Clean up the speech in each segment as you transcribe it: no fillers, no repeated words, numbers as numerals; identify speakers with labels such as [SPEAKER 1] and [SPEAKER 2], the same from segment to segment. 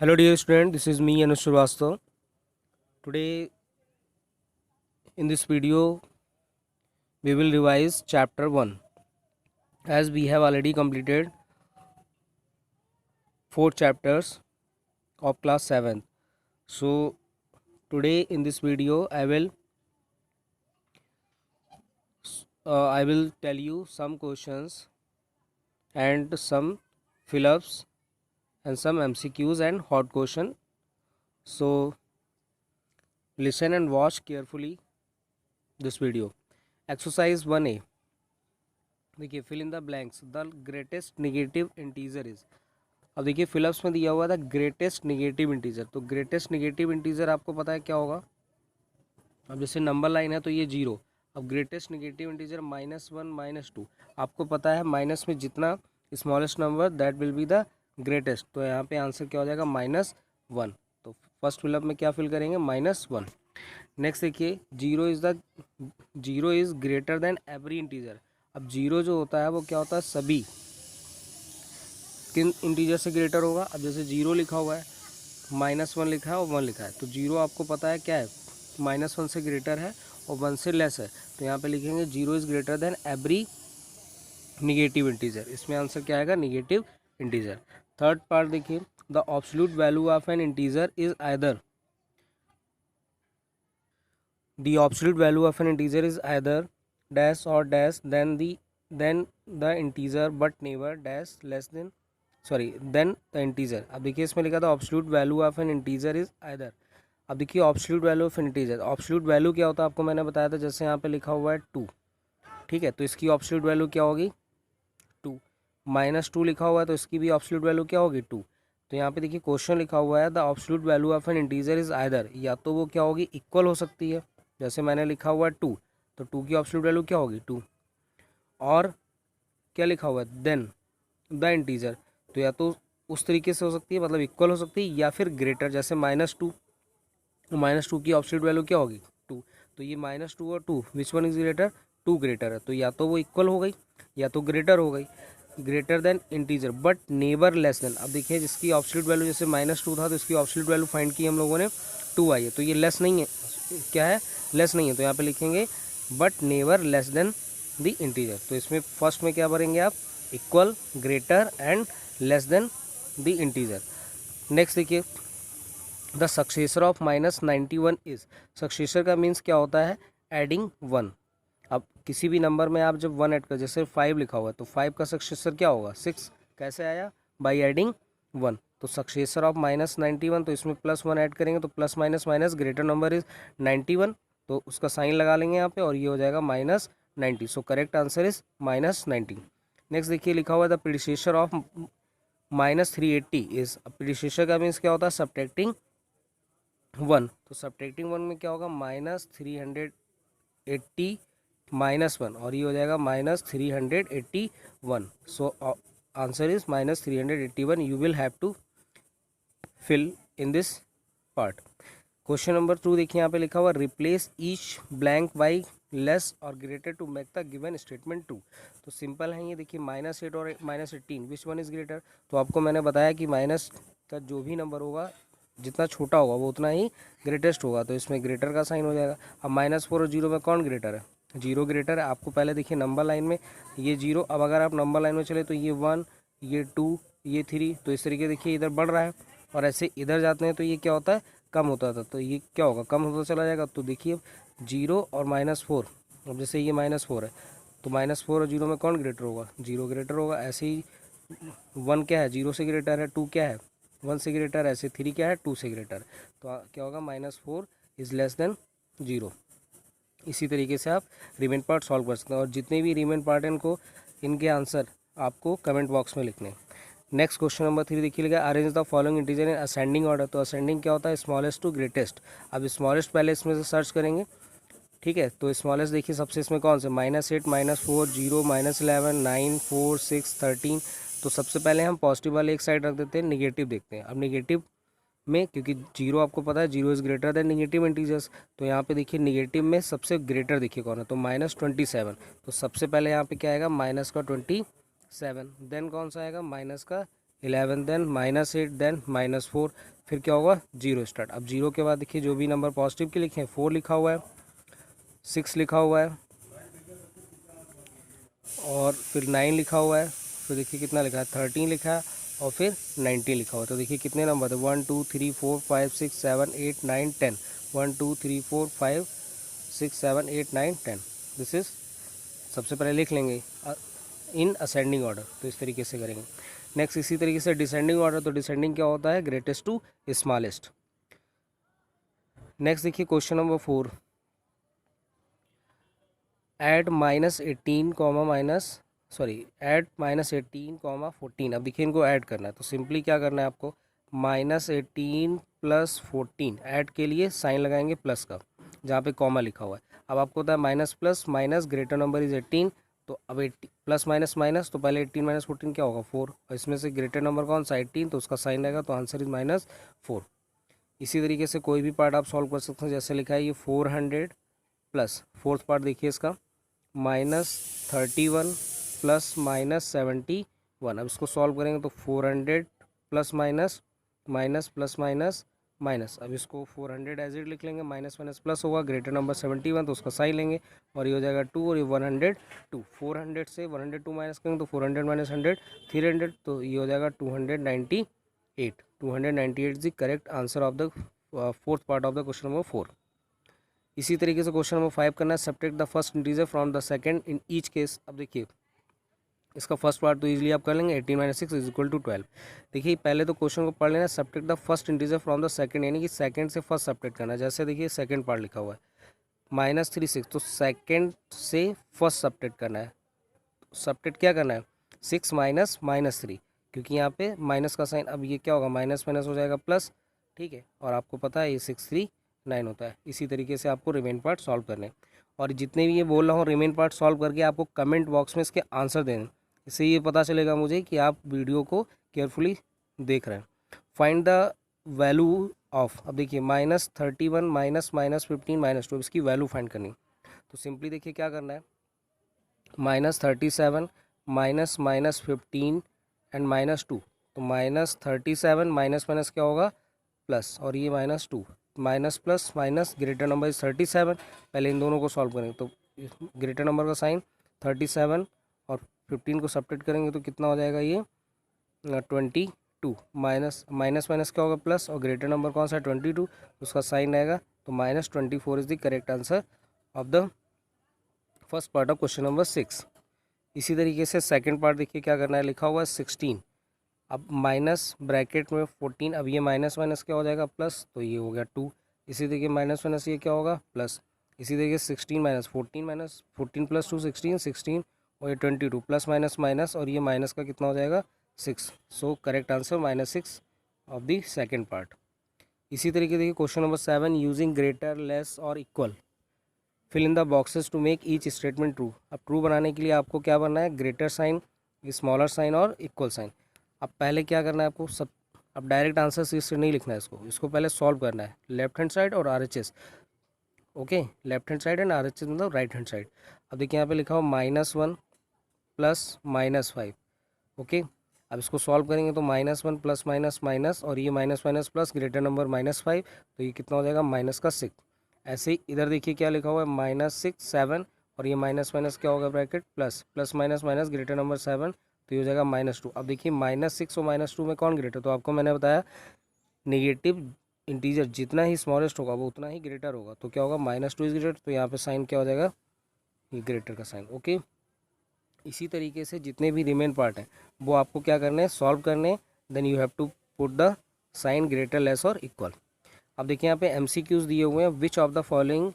[SPEAKER 1] Hello dear student, this is me Anush Srivastava. Today in this video we will revise chapter 1 as we have already completed 4 chapters of class 7th. So today in this video I will tell you some questions and some fill-ups and some MCQs and hot question. So listen and watch carefully this video. Exercise 1A. देखिए fill in the blanks the greatest negative integer is. अब देखिए fill ups में दिया हुआ था greatest negative integer, तो greatest negative integer आपको पता है क्या होगा। अब जैसे नंबर लाइन है तो ये 0। अब ग्रेटेस्ट नेगेटिव इंटीजर -1 -2, आपको पता है माइनस में जितना smallest number that will be the greatest, तो यहाँ पे आंसर क्या हो जाएगा -1। तो फर्स्ट फिलअप में क्या फिल करेंगे -1। नेक्स्ट देखिए zero is greater than every integer. अब जीरो जो होता है वो क्या होता है, सभी किन इंटीजर से ग्रेटर होगा। अब जैसे 0 लिखा हुआ है, -1 लिखा है और 1 लिखा है, तो 0 आपको पता है क्या है, -1 से ग्रेटर है और 1 से लेस है, तो यहाँ पे लिखेंगे 0 is greater than every negative integer. इसमें आंसर क्या आएगा, निगेटिव इंटीजर। थर्ड पार्ट देखिए, the absolute value of N integer is either the absolute value of an integer is either dash or dash then the integer but never dash less than then the integer। अब देखिए इसमें लिखा था absolute value of an integer is either। अब देखिए absolute value of an integer, absolute value क्या होता है आपको मैंने बताया था, जैसे यहाँ पे लिखा हुआ है 2, ठीक है, तो इसकी absolute value क्या होगी 2। -2 लिखा हुआ है तो इसकी भी absolute value क्या होगी 2। तो यहाँ पे देखिए क्वेश्चन लिखा हुआ है the absolute value of N integer is either, या तो वो क्या होगी इक्वल हो सकती है, जैसे मैंने लिखा हुआ है 2, तो 2 की एब्सोल्यूट वैल्यू क्या होगी 2, और क्या लिखा हुआ है देन द इंटीजर, तो या तो उस तरीके से हो सकती है मतलब इक्वल हो सकती है, या फिर ग्रेटर, जैसे -2, तो -2 की एब्सोल्यूट वैल्यू क्या होगी 2, तो ये -2 और 2 which one is greater, 2 greater है, तो या तो वो इक्वल हो गई या तो ग्रेटर हो गई, greater than integer but never less then. अब देखिए जिसकी एब्सोल्यूट वैल्यू जैसे -2 था तो इसकी एब्सोल्यूट वैल्यू फाइंड की हम लोगों ने 2 आई है, तो ये लेस नहीं है, क्या है लेस नहीं है, तो यहाँ पे लिखेंगे but never less than the integer. तो इसमें फर्स्ट में क्या भरेंगे आप, equal, greater and less than the integer. Next देखिए, the successor of -91 is, successor का मीन्स क्या होता है, एडिंग 1। अब किसी भी नंबर में आप जब 1 ऐड कर, जैसे 5 लिखा हुआ है तो 5 का सक्सेसर क्या होगा 6, कैसे आया, बाई एडिंग 1। तो सक्सेसर ऑफ -91, तो इसमें +1 ऐड करेंगे तो plus minus minus greater number is 91, तो उसका साइन लगा लेंगे यहाँ पे और ये हो जाएगा -90। सो करेक्ट आंसर इज -90। नेक्स्ट देखिए लिखा हुआ है the predecessor of -380 is. Predecessor का मीन्स क्या होता है, सब्ट्रैक्टिंग 1, तो सब्ट्रैक्टिंग 1 में क्या होगा -380 -1, और ये हो जाएगा -381। So answer is -381। You will have to fill in this part. Question number 2 देखिए, यहाँ पे लिखा हुआ replace each blank by less और greater to make the given statement true. तो सिंपल है ये, देखिए -8 और -18 विच वन इज ग्रेटर, तो आपको मैंने बताया कि माइनस का जो भी नंबर होगा जितना छोटा होगा वो उतना ही ग्रेटेस्ट होगा, तो इसमें ग्रेटर का साइन हो जाएगा। अब -4 और 0 में कौन ग्रेटर है, 0 ग्रेटर है। आपको पहले देखिए नंबर लाइन में ये 0, अब अगर आप नंबर लाइन में चले तो ये 1, ये 2, ये 3, तो इस तरीके देखिए इधर बढ़ रहा है, और ऐसे इधर जाते हैं तो ये क्या होता है कम होता था, तो ये क्या होगा कम होता चला जाएगा। तो देखिए 0 और -4, अब जैसे ये -4 है तो -4 और 0 में कौन ग्रेटर होगा, 0 ग्रेटर होगा। ऐसे ही 1 क्या है 0 से ग्रेटर है, 2 क्या है 1 से ग्रेटर है, ऐसे 3 क्या है 2 से ग्रेटर, तो क्या होगा -4 इज़ लेस देन 0। इसी तरीके से आप रिमेन पार्ट सॉल्व कर सकते हैं, और जितने भी रिमेन पार्ट हैं इनको इनके आंसर आपको कमेंट बॉक्स में लिखने हैं। नेक्स्ट क्वेश्चन नंबर 3 देखिए लिखा arrange the following integer in ascending order. तो असेंडिंग क्या होता है, स्मॉलेस्ट टू ग्रेटेस्ट। अब स्मॉलेस्ट पहले इसमें से सर्च करेंगे, ठीक है, तो स्मॉलेस्ट देखिए सबसे इसमें कौन से -8 -4 0 -11 9 4 6 13। तो सबसे पहले हम पॉजिटिव वाले एक साइड रख देते हैं, निगेटिव देखते हैं। अब निगेटिव में क्योंकि 0 आपको पता है 0 is greater then negative integers, तो यहाँ पे देखिए निगेटिव में सबसे ग्रेटर देखिए कौन है, तो -27। तो सबसे पहले यहाँ पे क्या आएगा, -27, देन कौन सा आएगा, 11 देन -8 देन -4, फिर क्या होगा 0 स्टार्ट। अब 0 के बाद देखिए जो भी नंबर पॉजिटिव के लिखे हैं 4 लिखा हुआ है, 6 लिखा हुआ है और फिर 9 लिखा हुआ है, फिर देखिए कितना लिखा है 13 लिखा है और फिर 19 लिखा हुआ है। तो देखिए कितने नंबर थे 1 2 3 4 5 6 7 8 9 10, 1 2 3 4 5 6 7 8 9 10। दिस इज सबसे पहले लिख लेंगे इन असेंडिंग ऑर्डर, तो इस तरीके से करेंगे। नेक्स्ट इसी तरीके से डिसेंडिंग ऑर्डर, तो डिसेंडिंग क्या होता है ग्रेटेस्ट टू स्मॉलेस्ट। नेक्स्ट देखिए question number 4, add -18 comma add -18 अब देखिए इनको ऐड करना है, तो सिंपली क्या करना है आपको -18 + 14, ऐड के लिए साइन लगाएंगे प्लस का जहाँ पे कॉमा लिखा हुआ है। अब आपको होता है minus plus minus greater number is 18, तो अब 80 प्लस माइनस माइनस, तो पहले 18 - 14 क्या होगा 4, और इसमें से ग्रेटर नंबर कौन सा 18, तो उसका साइन रहेगा, तो आंसर इज -4। इसी तरीके से कोई भी पार्ट आप सॉल्व कर सकते हैं, जैसे लिखा है ये 400 प्लस फोर्थ पार्ट देखिए इसका -31 प्लस -71। अब इसको सॉल्व करेंगे तो 400 plus minus minus plus minus minus, अब इसको 400 एज इट लिख लेंगे, माइनस माइनस प्लस होगा, ग्रेटर नंबर 71 तो उसका साइन लेंगे और ये हो जाएगा 2 और ये 102। 400 से 102 माइनस करेंगे तो 400 माइनस 100 300, तो ये हो जाएगा 298। 298 is the correct answer of the fourth part of the question number 4। इसी तरीके से क्वेश्चन नंबर 5 करना है, subtract the first integer from the second in each case. अब देखिए इसका फर्स्ट पार्ट तो इजीली आप कर लेंगे, 18 - 6 = 12। देखिए पहले तो क्वेश्चन को पढ़ लेना, subtract the first integer from the second, यानी कि सेकंड से फर्स्ट सब्ट्रैक्ट करना है। जैसे देखिए सेकंड पार्ट लिखा हुआ है -36, तो सेकंड से फर्स्ट सब्ट्रैक्ट करना है। सब्ट्रैक्ट क्या करना है 6 माइनस -3, क्योंकि यहाँ पे माइनस का साइन, अब ये क्या होगा माइनस माइनस हो जाएगा प्लस, ठीक है, और आपको पता है ये 6 3 9 होता है। इसी तरीके से आपको रिमेन पार्ट सॉल्व करने, और जितने भी ये बोल रहा हूँ रिमेन पार्ट सॉल्व करके आपको कमेंट बॉक्स में इसके आंसर देने, इससे ये पता चलेगा मुझे कि आप वीडियो को केयरफुली देख रहे हैं। फाइंड द वैल्यू ऑफ, अब देखिए -31 माइनस -15 -2, इसकी वैल्यू फाइंड करनी। तो सिंपली देखिए क्या करना है -37 माइनस -15 एंड -2, तो -37 माइनस माइनस क्या होगा प्लस, और ये -2, minus plus minus greater number is 37। पहले इन दोनों को सॉल्व करेंगे, तो ग्रेटर नंबर का साइन 37 और 15 को सब्ट्रैक्ट करेंगे तो कितना हो जाएगा ये 22, माइनस माइनस माइनस क्या होगा प्लस, और ग्रेटर नंबर कौन सा है 22, उसका साइन रहेगा, तो -24 is the correct answer of the first part of question number 6। इसी तरीके से सेकंड पार्ट देखिए क्या करना है, लिखा हुआ है 16, अब माइनस ब्रैकेट में 14, अब ये माइनस माइनस क्या हो जाएगा प्लस, तो ये हो गया 2। इसी तरीके माइनस माइनस ये क्या होगा प्लस, इसी तरीके 16 माइनस 14 प्लस 2 16 और ये 22 प्लस माइनस माइनस, और ये माइनस का कितना हो जाएगा 6। So correct answer -6 of the second part. इसी तरीके देखिए question number 7, using greater less और equal fill in the boxes to make each statement true. अब ट्रू बनाने के लिए आपको क्या बनना है, ग्रेटर साइन, स्मॉलर साइन और इक्वल साइन। अब पहले क्या करना है आपको सब, अब डायरेक्ट आंसर से नहीं लिखना है, इसको पहले सॉल्व करना है, लेफ्ट हैंड साइड और RHS। Okay, left hand side and RHS मतलब राइट हैंड साइड। अब देखिए यहाँ पे लिखा हुआ -1 प्लस -5। ओके, अब इसको सॉल्व करेंगे तो -1 प्लस माइनस माइनस, और ये minus minus plus greater number -5, तो ये कितना हो जाएगा -6। ऐसे ही इधर देखिए क्या लिखा हुआ है -6 7, और ये माइनस माइनस क्या होगा bracket plus, plus minus minus greater number 7, तो ये हो जाएगा -2। अब देखिए -6 और -2 में कौन ग्रेटर, तो आपको मैंने बताया नेगेटिव इंटीजर जितना ही स्मॉलेस्ट होगा वो उतना ही ग्रेटर होगा, तो क्या होगा -2 इज ग्रेटर, तो यहाँ पे साइन क्या हो जाएगा ये ग्रेटर का साइन। ओके, इसी तरीके से जितने भी रिमेन पार्ट हैं वो आपको क्या करने हैं सॉल्व करने, then you have to put the sign greater less और इक्वल। अब देखिए यहाँ पे MCQs दिए हुए हैं, which of the following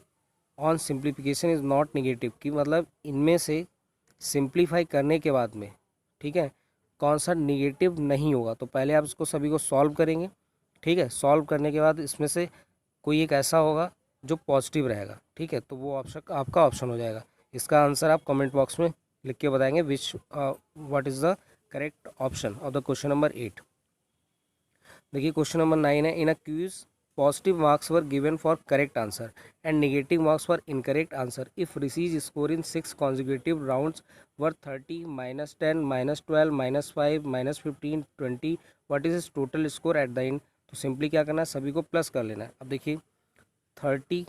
[SPEAKER 1] on simplification is not negative, की मतलब इनमें से सिंप्लीफाई करने के बाद में, ठीक है, कौन सा निगेटिव नहीं होगा। तो पहले आप इसको सभी को सॉल्व करेंगे, ठीक है, सॉल्व करने के बाद इसमें से कोई एक ऐसा होगा जो पॉजिटिव रहेगा, ठीक है, तो वो ऑप्शन आपका ऑप्शन हो जाएगा। इसका आंसर आप कमेंट बॉक्स में लिख के बताएंगे विच what is the correct option of the question number 8। देखिए क्वेश्चन नंबर 9 है, इन अ cues positive marks were given for correct answer and negative marks for incorrect answer if Rishi's score in 6 consecutive rounds were 30, -10, -12, -5, -15, 20, what is his total score at the end? तो simply क्या करना है, सभी को plus कर लेना है. अब देखिए 30,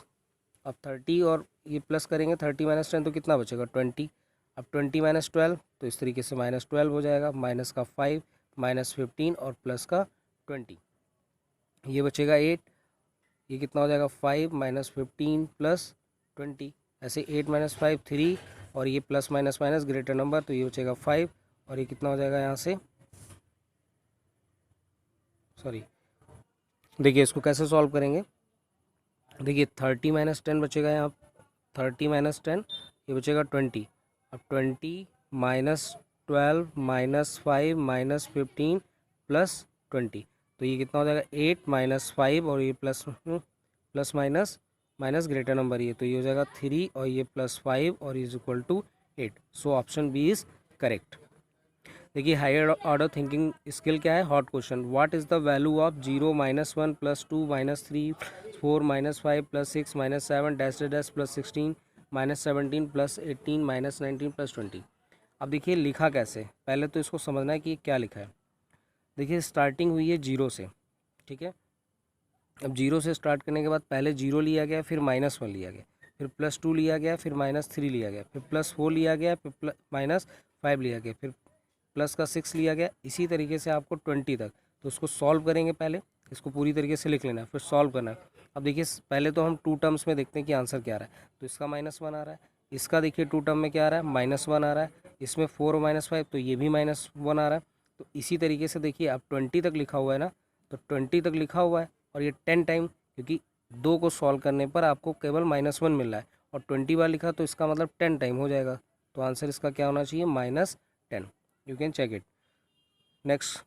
[SPEAKER 1] अब 30 और ये प्लस करेंगे, 30 - 10 तो कितना बचेगा 20. अब 20 - 12 तो इस तरीके से -12 हो जाएगा, माइनस का 5, -15 और प्लस का 20, ये बचेगा 8. ये कितना हो जाएगा 5 - 15 + 20, ऐसे 8 - 5 3 और ये plus minus minus greater number, तो ये बचेगा 5 और ये कितना हो जाएगा यहाँ से, सॉरी देखिए इसको कैसे सॉल्व करेंगे. देखिए 30 - 10 बचेगा यहाँ, 30 - 10 ये बचेगा 20. अब 20 - 12 -5 -15 + 20, तो ये कितना हो जाएगा 8 - 5 और ये plus minus minus greater number, ये तो ये हो जाएगा 3 और ये +5 और is equal to 8. So option B is correct. देखिए हायर ऑर्डर थिंकिंग स्किल क्या है, hot question. What is the value of 0 -1 +2 -3 4 -5 +6 -7 dash dash +16 -17 +18 -19 +20. अब देखिए लिखा कैसे, पहले तो इसको समझना है कि ये क्या लिखा है. देखिए स्टार्टिंग हुई है 0 से, ठीक है. अब 0 से स्टार्ट करने के बाद पहले 0 लिया गया, फिर -1 लिया गया, फिर +2 लिया गया, फिर -3 लिया गया, फिर +4 लिया गया, फिर -5 लिया गया, फिर प्लस का 6 लिया गया. इसी तरीके से आपको 20 तक. तो उसको सॉल्व करेंगे, पहले इसको पूरी तरीके से लिख लेना है, फिर सॉल्व करना है. अब देखिए पहले तो हम 2 टर्म्स में देखते हैं कि आंसर क्या आ रहा है. तो इसका -1 आ रहा है, इसका देखिए 2 टर्म में क्या आ रहा है, -1 आ रहा है, इसमें 4 और -5 तो ये भी -1 आ रहा है. तो इसी तरीके से देखिए अब 20 तक लिखा हुआ है ना, तो 20 तक लिखा हुआ है और ये 10 टाइम, क्योंकि 2 को सॉल्व करने पर आपको केवल -1 मिल रहा है और 20 बार लिखा, तो इसका मतलब 10 टाइम हो जाएगा. तो आंसर इसका क्या होना चाहिए, -10. You can check it. Next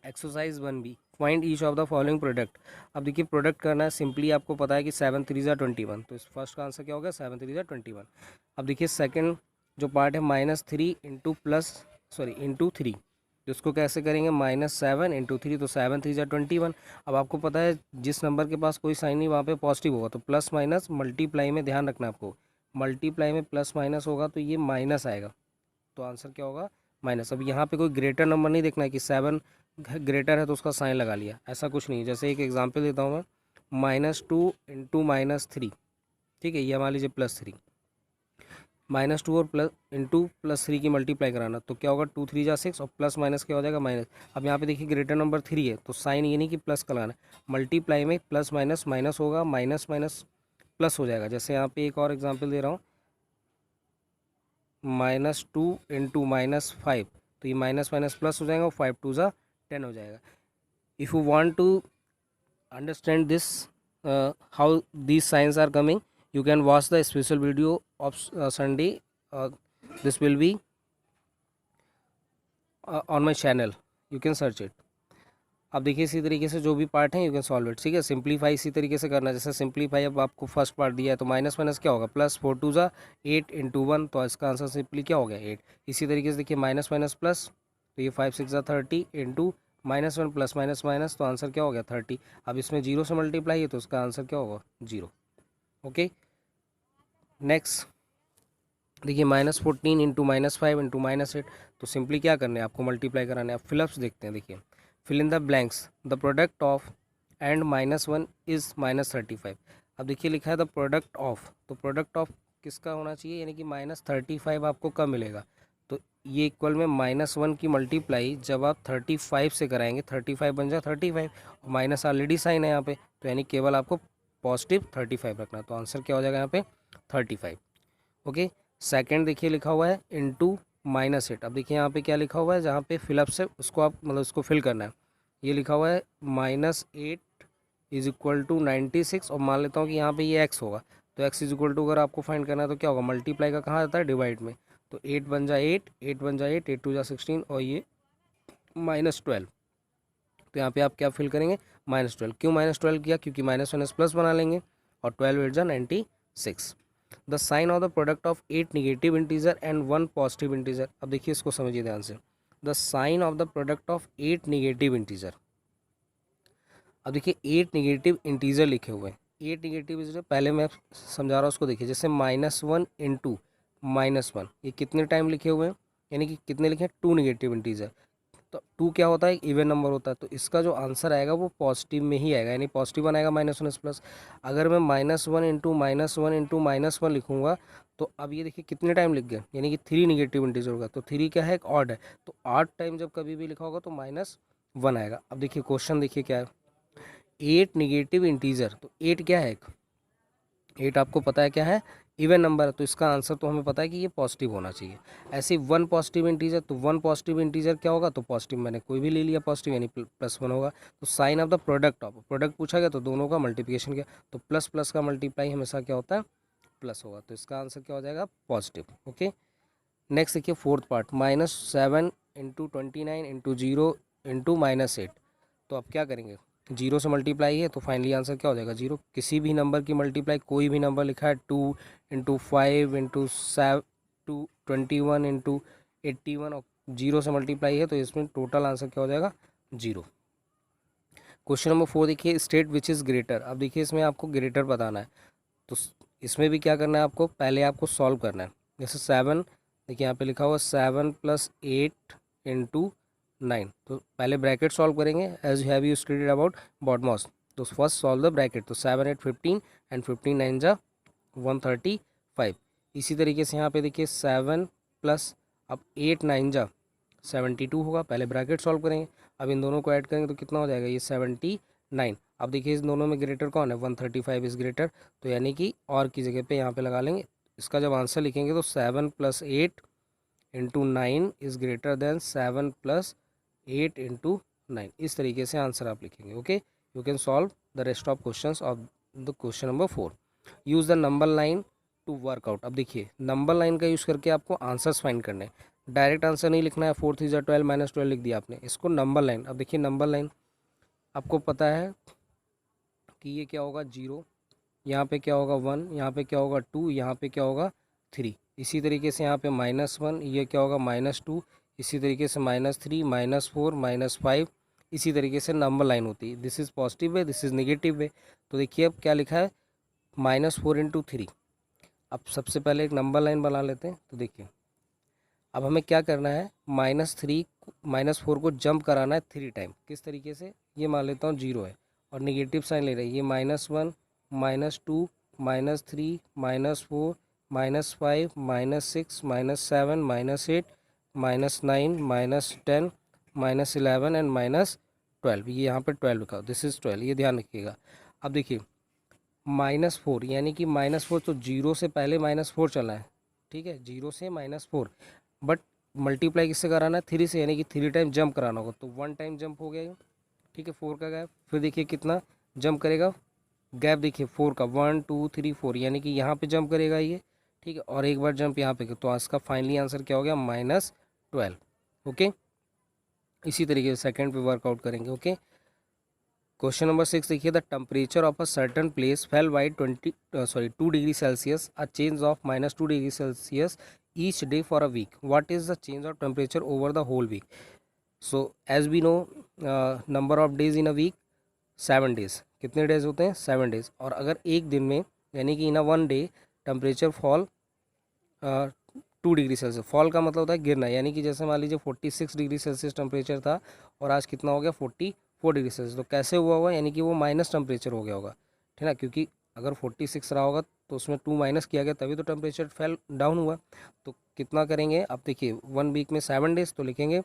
[SPEAKER 1] exercise 1B, find each of the following product. अब देखिए प्रोडक्ट करना है, सिंपली आपको पता है कि 7 3 = 21, तो इस फर्स्ट का आंसर क्या होगा, 7 3 = 21. अब देखिए सेकंड जो पार्ट है -3 इंटू 3, तो इसको कैसे करेंगे, -7 इंटू 3, तो 7 3 = 21. अब आपको पता है जिस नंबर के पास कोई साइन नहीं वहाँ पे पॉजिटिव होगा, तो प्लस माइनस मल्टीप्लाई में ध्यान रखना आपको, मल्टीप्लाई में प्लस माइनस होगा तो ये माइनस आएगा, तो आंसर क्या होगा, माइनस. अब यहाँ पे कोई ग्रेटर नंबर नहीं देखना है कि 7 ग्रेटर है तो उसका साइन लगा लिया, ऐसा कुछ नहीं. जैसे एक एग्जांपल देता हूँ मैं, -2 इंटू -3, ठीक है, ये मान लीजिए +3, -2 और प्लस इंटू +3 की मल्टीप्लाई कराना, तो क्या होगा 2 3 = 6 और प्लस माइनस क्या हो जाएगा, माइनस. अब यहाँ पे देखिए ग्रेटर नंबर 3 है, तो साइन ये नहीं कि प्लस का लगाना है, मल्टीप्लाई में प्लस माइनस माइनस होगा, माइनस माइनस प्लस हो जाएगा. जैसे यहाँ पे एक और एग्जाम्पल दे रहा हूँ, -2 इंटू -5, तो ये माइनस माइनस प्लस हो जाएगा और 5 2 = 10 हो जाएगा. If you want to understand this how these signs are coming, you can watch the special video of Sunday. This will be on my channel, you can search it. अब देखिए इसी तरीके से जो भी पार्ट है यू कैन सॉल्व इट, ठीक है. सिंप्लीफाई इसी तरीके से करना है, जैसे सिंप्लीफाई अब आपको फर्स्ट पार्ट दिया है तो माइनस माइनस क्या होगा, प्लस 4 2 = 8 इंटू 1, तो इसका आंसर सिंपली क्या हो गया 8. इसी तरीके से देखिए माइनस माइनस प्लस, तो ये 5 6 = 30 इंटू -1 प्लस माइनस माइनस, तो आंसर क्या हो गया 30. अब इसमें 0 से मल्टीप्लाई है तो उसका आंसर क्या होगा 0. ओके. नेक्स्ट देखिए -14 इंटू -5 इंटू -8, तो सिंपली क्या करना है आपको, मल्टीप्लाई कराना है. अब फिलअप्स देखते हैं. देखिए fill in the blanks, the product of and -1 is -35. अब देखिए लिखा है द प्रोडक्ट ऑफ, तो प्रोडक्ट ऑफ किसका होना चाहिए, यानी कि -35 आपको कब मिलेगा, तो ये इक्वल में -1 की मल्टीप्लाई जब आप 35 से कराएंगे, 35 बन जाए 35 और माइनस ऑलरेडी साइन है यहाँ पे, तो यानी केवल आपको पॉजिटिव 35 रखना, तो आंसर क्या हो जाएगा यहाँ पे 35. ओके. सेकंड देखिए लिखा हुआ है इंटू -8. अब देखिए यहाँ पे क्या लिखा हुआ है, जहाँ पे फिलअप से उसको आप मतलब उसको फिल करना है. ये लिखा हुआ है -8 इज इक्वल टू 96 और मान लेता हूँ कि यहाँ पे ये x होगा, तो x इज इक्वल टू अगर आपको फाइंड करना है तो क्या होगा, मल्टीप्लाई का कहाँ आता है, डिवाइड में, तो 8 बन जाए 8, 8 बन जाए 8, 8 2 = 16 और ये -12. तो यहाँ पे आप क्या फिल करेंगे, -12. क्यों -12 किया, क्योंकि माइनस माइनस प्लस बना लेंगे और 12 8 = 96. The sign of the product of 8 negative integer and 1 positive integer. अब देखिए इसको समझिए ध्यान से, the sign of the product of 8 negative integer. अब देखिए 8 निगेटिव इंटीजर लिखे हुए हैं, 8 निगेटिव इंटीजर पहले मैं समझा रहा हूँ उसको। देखिए जैसे -1 इंटू -1, ये कितने टाइम लिखे हुए हैं, यानी कि कितने लिखे हैं, 2 निगेटिव इंटीजर। तो 2 क्या होता है, एक इवन नंबर होता है, तो इसका जो आंसर आएगा वो पॉजिटिव में ही आएगा, यानी पॉजिटिव वन आएगा, -1 प्लस। अगर मैं -1 इंटू -1 इंटू -1 लिखूंगा तो अब ये देखिए कितने टाइम लिख गए, यानी कि 3 निगेटिव इंटीजर होगा। तो 3 क्या है, एक ऑड है, तो 8 टाइम जब कभी भी लिखा होगा तो -1 आएगा। अब देखिए क्वेश्चन देखिए क्या है, 8 निगेटिव इंटीजर, तो 8 क्या है, 8 आपको पता है क्या है, इवन नंबर है, तो इसका आंसर तो हमें पता है कि ये पॉजिटिव होना चाहिए। ऐसे 1 पॉजिटिव इंटीजर, तो 1 पॉजिटिव इंटीजर क्या होगा, तो पॉजिटिव मैंने कोई भी ले लिया पॉजिटिव, यानी +1 होगा। तो sign of the product of, product पूछा गया तो दोनों का मल्टीप्लिकेशन किया, तो प्लस प्लस का मल्टीप्लाई हमेशा क्या होता है, प्लस होगा, तो इसका आंसर क्या हो जाएगा, पॉजिटिव। ओके, नेक्स्ट देखिए fourth part, -7 into 29 into 0 into -8। तो अब क्या करेंगे, 0 से मल्टीप्लाई है तो फाइनली आंसर क्या हो जाएगा, 0। किसी भी नंबर की मल्टीप्लाई, कोई भी नंबर लिखा है 2 इंटू 5 इंटू 7 टू 21 इंटू 81 और 0 से मल्टीप्लाई है तो इसमें टोटल आंसर क्या हो जाएगा, 0। क्वेश्चन नंबर 4 देखिए, स्टेट विच इज़ ग्रेटर। अब देखिए इसमें आपको ग्रेटर बताना है, तो इसमें भी क्या करना है आपको, पहले आपको सॉल्व करना है। जैसे 7, देखिए यहाँ पे लिखा हुआ 7 + 8 इंटू 9, तो पहले ब्रैकेट सॉल्व करेंगे as you have you studied about BODMAS. तो फर्स्ट सॉल्व द ब्रैकेट, तो 7 8 15 एंड 15 9 जा 135। इसी तरीके से यहाँ पे देखिए 7 प्लस अब 8 9 जा 72 होगा, पहले ब्रैकेट सॉल्व करेंगे। अब इन दोनों को ऐड करेंगे तो कितना हो जाएगा, ये 79। अब देखिए इस दोनों में ग्रेटर कौन है, 135 इज़ ग्रेटर, तो यानी कि और की जगह पे यहाँ पे लगा लेंगे। इसका जब आंसर लिखेंगे तो 7 + 8 into 9 is greater than 7 + 8 into 9। इस तरीके से आंसर आप लिखेंगे। Okay, you can solve the rest of questions of the question number 4। Use the number line to work out. अब देखिए नंबर लाइन का यूज़ करके आपको आंसर्स फाइंड करने हैं, डायरेक्ट आंसर नहीं लिखना है, 4 3 ज़ा 12 -12 लिख दिया आपने, इसको नंबर लाइन। अब देखिए नंबर लाइन आपको पता है कि ये क्या होगा, 0, यहाँ पे क्या होगा 1, यहाँ पे क्या होगा 2, यहाँ पे क्या होगा 3। इसी तरीके से यहाँ पे -1, ये क्या होगा -2, इसी तरीके से -3 -4 -5। इसी तरीके से नंबर लाइन होती है, this is positive way, this is negative way. तो देखिए अब क्या लिखा है, -4 इंटू 3। अब सबसे पहले एक नंबर लाइन बना लेते हैं। तो देखिए अब हमें क्या करना है, -4 को जंप कराना है 3 टाइम। किस तरीके से, ये मान लेता हूँ 0 है और निगेटिव साइन ले रही है, ये -1 -2 -3 -4 -5 -6 -7 -8 -9 -10 -11 एंड -12। ये यहाँ पे 12 लिखा, दिस इज़ 12, ये ध्यान रखिएगा। अब देखिए -4, यानी कि -4, तो 0 से पहले -4 चलना है, ठीक है, 0 से -4, बट मल्टीप्लाई किससे कराना है, 3 से, यानी कि 3 टाइम जंप कराना होगा। तो 1 टाइम जंप हो गया ये, ठीक है, 4 का गैप। फिर देखिए कितना जंप करेगा, गैप देखिए 4 का, 1 2 3 4, यानी कि यहाँ पे जंप करेगा ये, ठीक है, और एक बार जंप यहाँ पे, तो इसका फाइनली आंसर क्या हो गया, -12। ओके, इसी तरीके से सेकंड पे वर्कआउट करेंगे। ओके, क्वेश्चन नंबर 6 देखिए, the temperature of a certain place fell by 2 degree Celsius, a change of -2 degree Celsius each day for a week. What is the change of temperature over the whole week. So as we know, number of days in a week 7 days. कितने days होते हैं, 7 days. और अगर एक दिन में, यानी कि इन अ 1 day temperature fall 2 degree Celsius, fall का मतलब होता है गिरना, यानी कि जैसे मान लीजिए 46 डिग्री सेल्सियस टेम्परेचर था और आज कितना हो गया, 44 डिग्री सेल्सियस। तो कैसे हुआ होगा, यानी कि वो माइनस टेम्परेचर हो गया होगा, ठीक है ना, क्योंकि अगर 46 रहा होगा तो उसमें 2 माइनस किया गया, तभी तो टेम्परेचर फेल डाउन हुआ। तो कितना करेंगे, आप देखिए 1 वीक में 7 डेज, तो लिखेंगे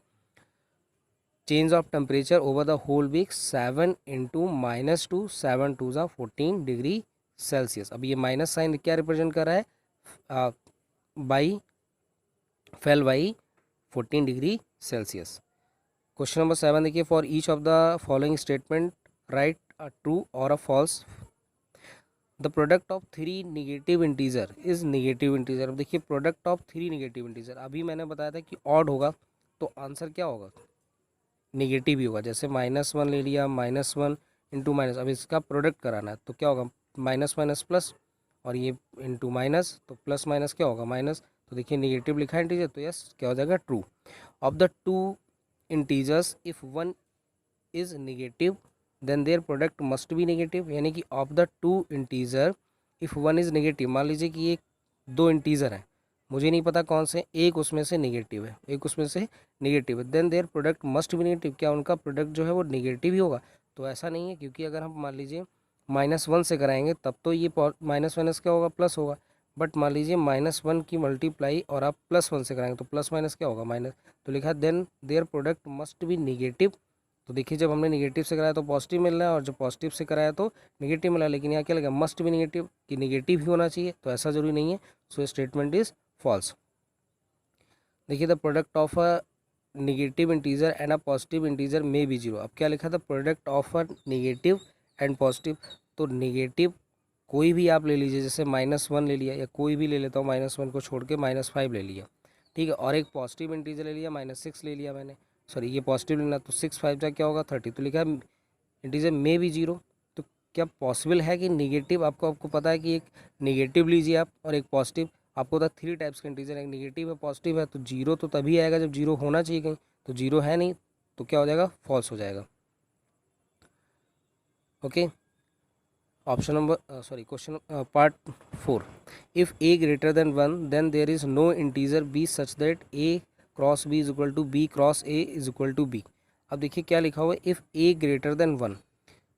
[SPEAKER 1] change of temperature over the whole week 7 into -2, 7 2 ज़ा 14 डिग्री सेल्सियस। अब ये माइनस साइन क्या रिप्रेजेंट कर रहा है, by fell by 14 degree Celsius. Question number 7 देखिए, for each of the following statement write a true और a false. The product of 3 negative integer is negative integer. अब देखिए प्रोडक्ट ऑफ 3 निगेटिव इंटीजर, अभी मैंने बताया था कि ऑड होगा तो आंसर क्या होगा, निगेटिव ही होगा। जैसे -1 ले लिया, -1 इंटू माइनस, अब इसका प्रोडक्ट कराना है तो क्या होगा, माइनस माइनस प्लस, और ये इंटू माइनस, तो प्लस माइनस क्या होगा, माइनस। तो देखिए निगेटिव लिखा है इंटीजर, तो यस क्या हो जाएगा, true. Of the 2 integers if 1 is negative then their product must be negative, यानी कि of the two integer if one is negative, मान लीजिए कि ये दो इंटीजर हैं, मुझे नहीं पता कौन से, एक उसमें से नेगेटिव है, एक उसमें से नेगेटिव है, then their product must be negative, क्या उनका प्रोडक्ट जो है वो नेगेटिव ही होगा? तो ऐसा नहीं है, क्योंकि अगर हम मान लीजिए -1 से कराएंगे तब तो ये -1 क्या होगा, प्लस होगा। बट मान लीजिए -1 की मल्टीप्लाई और आप +1 से कराएंगे तो प्लस माइनस क्या होगा, माइनस। तो लिखा then their product must be negative. तो देखिए जब हमने नेगेटिव से कराया तो पॉजिटिव मिल रहा है, और जब पॉजिटिव से कराया तो नेगेटिव मिला, लेकिन यहाँ क्या लगा, मस्ट बी नेगेटिव, कि नेगेटिव ही होना चाहिए, तो ऐसा जरूरी नहीं है। So statement is false. देखिए the product of a negative integer and a positive integer may be zero. अब क्या लिखा था, product of a negative and positive. तो नेगेटिव कोई भी आप ले लीजिए, जैसे -1 ले लिया, या कोई भी ले लेता हूँ, -1 को छोड़ के -5 ले लिया, ठीक है, और एक पॉजिटिव इंटीजर ले लिया, -6 ले लिया मैंने, सॉरी ये पॉजिटिव लेना, तो 6 5 जा क्या होगा 30। तो लिखा है इंटीजर में भी जीरो। तो क्या पॉसिबल है कि नेगेटिव, आपको पता है कि एक नेगेटिव लीजिए आप और एक पॉजिटिव, आपको पता 3 टाइप्स के इंटीजर, एक नेगेटिव है, पॉजिटिव है, तो जीरो तो तभी आएगा जब जीरो होना चाहिए कहीं, तो जीरो है नहीं, तो क्या हो जाएगा, फॉल्स हो जाएगा। Okay, option number sorry question part 4, if a greater than 1 then there is no integer b such that a cross b is equal to b cross a is equal to b। अब देखिए क्या लिखा हुआ है, if a greater than 1,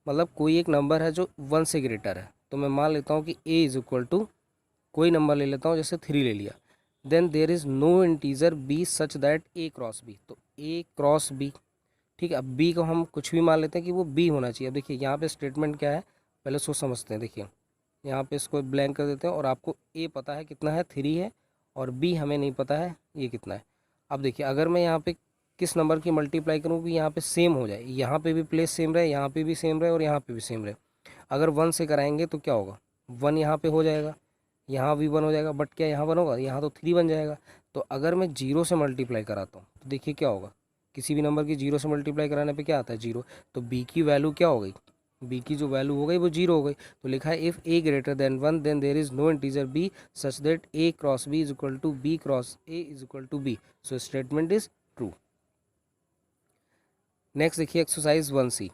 [SPEAKER 1] मतलब कोई एक number है जो 1 से ग्रेटर है, तो मैं मान लेता हूँ कि a इज इक्वल टू कोई नंबर ले लेता हूँ, जैसे 3 ले लिया, then there is no integer b such that a cross b, तो a क्रॉस b, ठीक है। अब b को हम कुछ भी मान लेते हैं कि वो b होना चाहिए। अब देखिए यहाँ पे स्टेटमेंट क्या है, पहले सोच समझते हैं। देखिए यहाँ पे इसको ब्लैंक कर देते हैं, और आपको a पता है कितना है, 3 है, और b हमें नहीं पता है ये कितना है। अब देखिए अगर मैं यहाँ पे किस नंबर की मल्टीप्लाई करूँ कि यहाँ पे सेम हो जाए, यहाँ पे भी प्लेस सेम रहे, यहाँ पे भी सेम रहे, और यहाँ पे भी सेम रहे। अगर 1 से कराएंगे तो क्या होगा, 1 यहाँ पे हो जाएगा, यहाँ भी 1 हो जाएगा, बट क्या यहाँ 1 होगा, यहाँ तो 3 बन जाएगा। तो अगर मैं 0 से मल्टीप्लाई कराता हूँ तो देखिए क्या होगा, किसी भी नंबर की 0 से मल्टीप्लाई कराने पे क्या आता है, 0। तो b की वैल्यू क्या हो गई, b की जो वैल्यू हो गई वो 0 हो गई। तो लिखा है if a greater than 1 then there is no integer b such that a cross b is equal to b cross a is equal to b। So statement is true. Next देखिए exercise 1c,